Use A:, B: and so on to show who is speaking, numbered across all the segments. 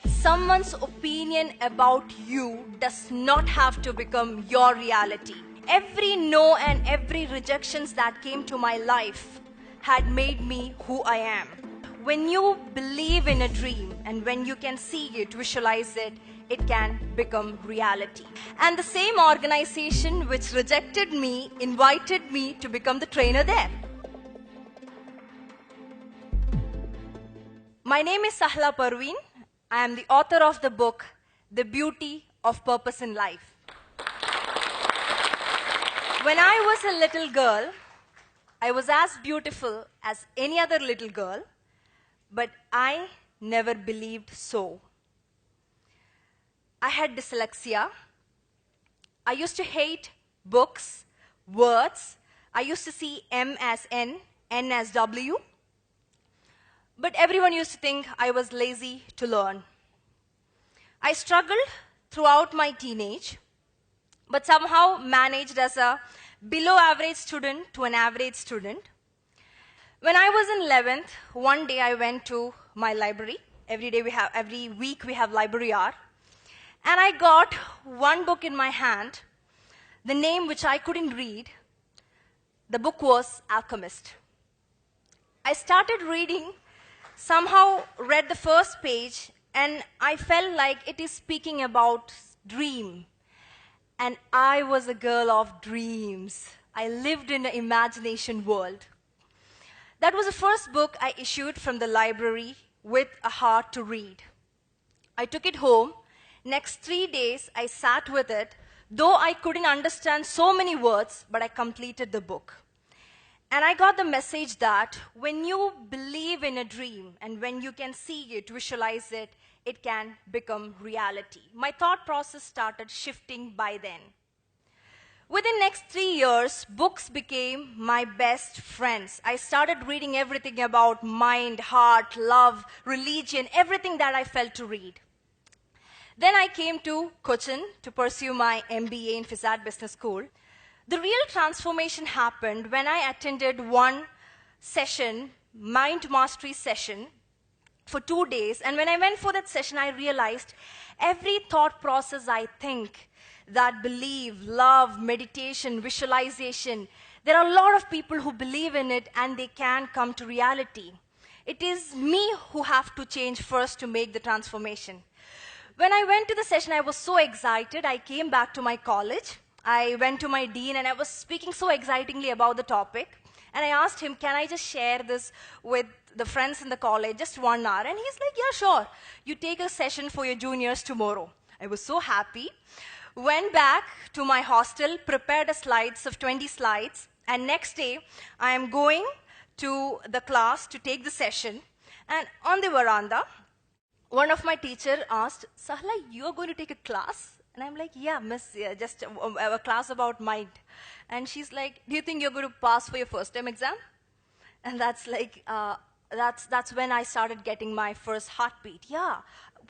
A: Someone's opinion about you does not have to become your reality. Every no and every rejections that came to my life had made me who I am. When you believe in a dream and when you can see it, visualize it, it can become reality. And the same organization which rejected me invited me to become the trainer there. My name is Sahla Parveen. I am the author of the book, The Beauty of Purpose in Life. When I was a little girl, I was as beautiful as any other little girl, but I never believed so. I had dyslexia. I used to hate books, words. I used to see M as N, N as W. But everyone used to think I was lazy to learn. I struggled throughout my teenage, but somehow managed as a below average student to an average student. When I was in 11th, one day I went to my library. Every week we have library hour. And I got one book in my hand, the name which I couldn't read. The book was Alchemist. I started reading, somehow read the first page, and I felt like it is speaking about dream. And I was a girl of dreams. I lived in an imagination world. That was the first book I issued from the library with a heart to read. I took it home. Next 3 days, I sat with it, though I couldn't understand so many words, but I completed the book. And I got the message that when you believe in a dream and when you can see it, visualize it, it can become reality. My thought process started shifting by then. Within the next 3 years, books became my best friends. I started reading everything about mind, heart, love, religion, everything that I felt to read. Then I came to Cochin to pursue my MBA in FISAT Business School. The real transformation happened when I attended one session, mind mastery session, for 2 days. And when I went for that session, I realized every thought process I think, that believe, love, meditation, visualization, there are a lot of people who believe in it and they can come to reality. It is me who have to change first to make the transformation. When I went to the session, I was so excited. I came back to my college. I went to my dean and I was speaking so excitingly about the topic. And I asked him, can I just share this with the friends in the college, just 1 hour? And he's like, yeah, sure. You take a session for your juniors tomorrow. I was so happy. Went back to my hostel, prepared a slides of 20 slides. And next day, I am going to the class to take the session. And on the veranda, one of my teacher asked, Sahla, you're going to take a class? And I'm like, yeah, miss, yeah, just a class about mind. And she's like, do you think you're going to pass for your first term exam? And that's like, that's when I started getting my first heartbeat. Yeah,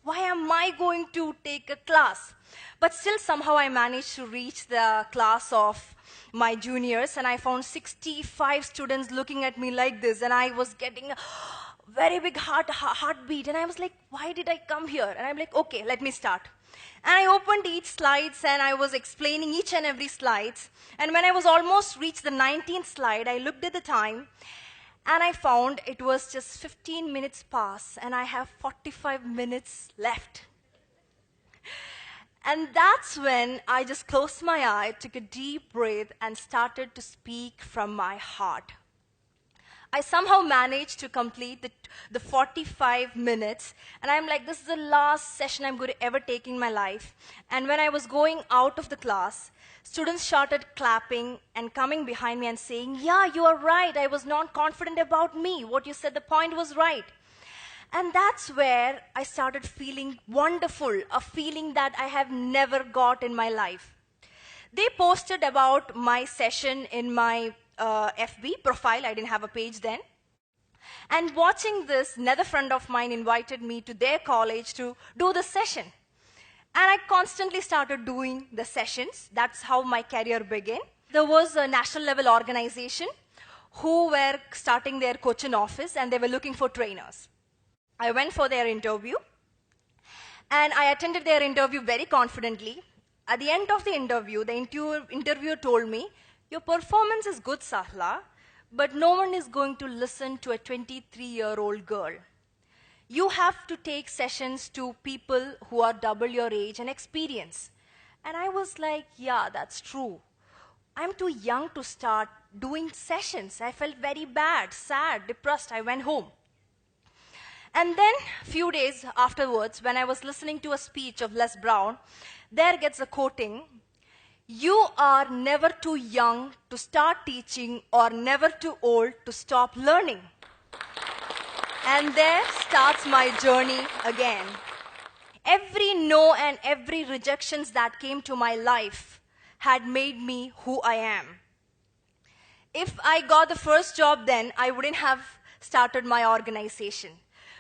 A: why am I going to take a class? But still somehow I managed to reach the class of my juniors, and I found 65 students looking at me like this, and I was getting very big heartbeat, and I was like, why did I come here? And I'm like, okay, let me start. And I opened each slides and I was explaining each and every slides. And when I was almost reached the 19th slide, I looked at the time and I found it was just 15 minutes past and I have 45 minutes left. And that's when I just closed my eye, took a deep breath and started to speak from my heart. I somehow managed to complete the 45 minutes, and I'm like, this is the last session I'm going to ever take in my life. And when I was going out of the class, students started clapping and coming behind me and saying, yeah, you are right, I was not confident about me. What you said, the point was right. And that's where I started feeling wonderful, a feeling that I have never got in my life. They posted about my session in my FB profile. I didn't have a page then. And watching this, another friend of mine invited me to their college to do the session. And I constantly started doing the sessions. That's how my career began. There was a national level organization who were starting their Cochin office and they were looking for trainers. I went for their interview. And I attended their interview very confidently. At the end of the interviewer told me, your performance is good, Sahla, but no one is going to listen to a 23-year-old girl. You have to take sessions to people who are double your age and experience. And I was like, yeah, that's true. I'm too young to start doing sessions. I felt very bad, sad, depressed. I went home. And then, a few days afterwards, when I was listening to a speech of Les Brown, there gets a quoting, you are never too young to start teaching or never too old to stop learning. And there starts my journey again. Every no and every rejections that came to my life had made me who I am. If I got the first job then, I wouldn't have started my organization.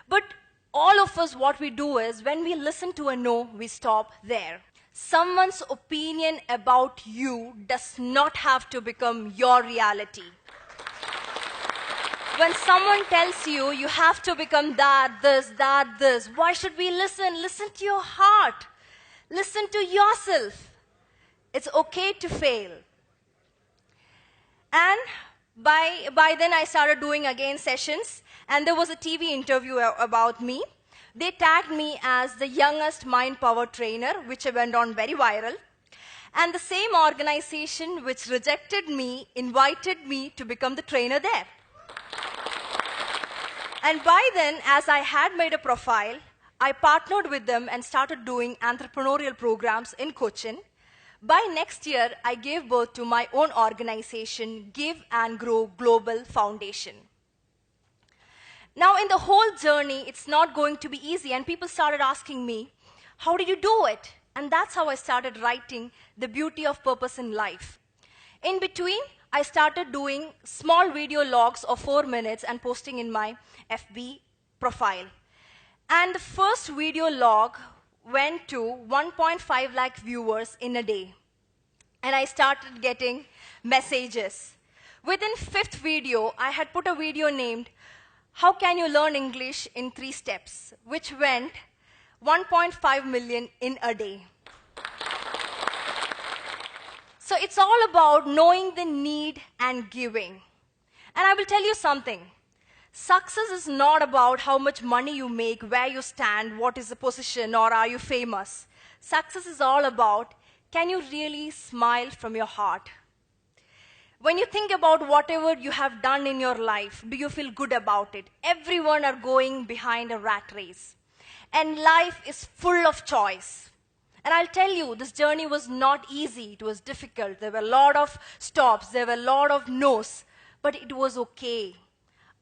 A: But all of us, what we do is, when we listen to a no, we stop there. Someone's opinion about you does not have to become your reality. When someone tells you, you have to become that, this, why should we listen? Listen to your heart. Listen to yourself. It's okay to fail. And by then I started doing again sessions, and there was a TV interview about me. They tagged me as the youngest mind power trainer, which went on very viral. And the same organization which rejected me invited me to become the trainer there. And by then, as I had made a profile, I partnered with them and started doing entrepreneurial programs in Cochin. By next year, I gave birth to my own organization, Give and Grow Global Foundation. Now, in the whole journey, it's not going to be easy, and people started asking me, how did you do it? And that's how I started writing The Beauty of Purpose in Life. In between, I started doing small video logs of 4 minutes and posting in my FB profile. And the first video log went to 1.5 lakh viewers in a day. And I started getting messages. Within 5th video, I had put a video named, How Can You Learn English in 3 Steps, which went 1.5 million in a day. So it's all about knowing the need and giving. And I will tell you something. Success is not about how much money you make, where you stand, what is the position, or are you famous. Success is all about, can you really smile from your heart? When you think about whatever you have done in your life, do you feel good about it? Everyone are going behind a rat race. And life is full of choice. And I'll tell you, this journey was not easy. It was difficult. There were a lot of stops. There were a lot of no's. But it was okay.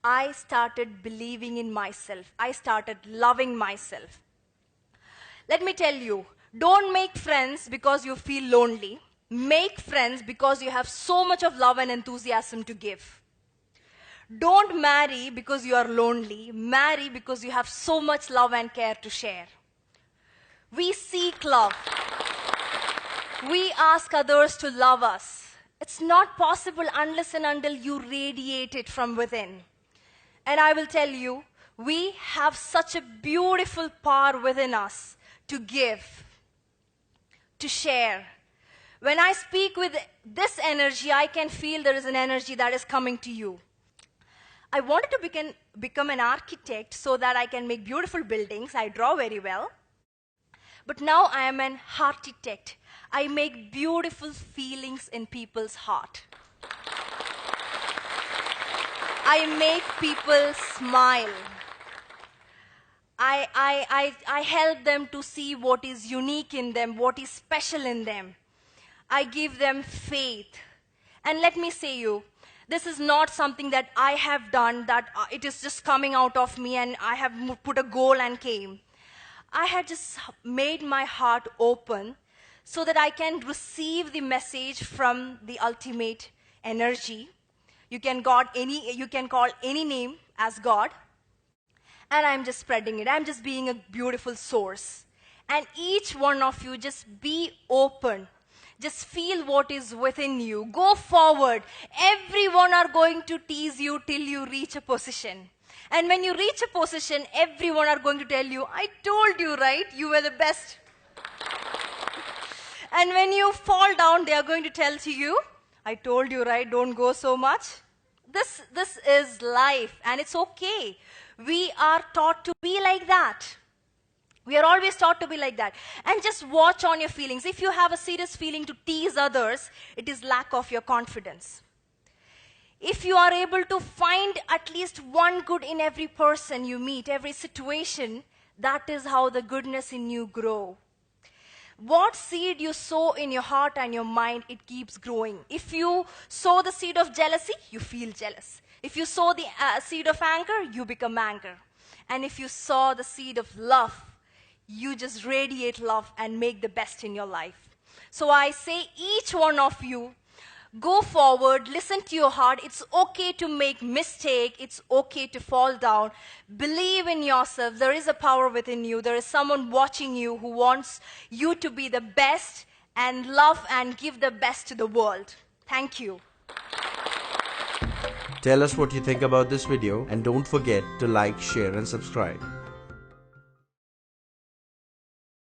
A: I started believing in myself. I started loving myself. Let me tell you, don't make friends because you feel lonely. Make friends because you have so much of love and enthusiasm to give. Don't marry because you are lonely. Marry because you have so much love and care to share. We seek love. We ask others to love us. It's not possible unless and until you radiate it from within. And I will tell you, we have such a beautiful power within us to give, to share. When I speak with this energy, I can feel there is an energy that is coming to you. I wanted to become an architect so that I can make beautiful buildings. I draw very well. But now I am an architect. I make beautiful feelings in people's heart. I make people smile. I help them to see what is unique in them, what is special in them. I give them faith. And let me say you, this is not something that I have done, that it is just coming out of me and I have put a goal and came. I had just made my heart open so that I can receive the message from the ultimate energy. You can call any name as God. And I'm just spreading it. I'm just being a beautiful source. And each one of you, just be open. Just feel what is within you. Go forward. Everyone are going to tease you till you reach a position. And when you reach a position, everyone are going to tell you, I told you, right? You were the best. And when you fall down, they are going to tell to you, I told you, right? Don't go so much. This is life, and it's okay. We are taught to be like that. We are always taught to be like that. And just watch on your feelings. If you have a serious feeling to tease others, it is lack of your confidence. If you are able to find at least one good in every person you meet, every situation, that is how the goodness in you grow. What seed you sow in your heart and your mind, it keeps growing. If you sow the seed of jealousy, you feel jealous. If you sow the seed of anger, you become anger. And if you sow the seed of love, you just radiate love and make the best in your life. So I say, each one of you, go forward, listen to your heart. It's okay to make mistake. It's okay to fall down. Believe in yourself. There is a power within you. There is someone watching you who wants you to be the best and love and give the best to the world. Thank you.
B: Tell us what you think about this video and don't forget to like, share and subscribe.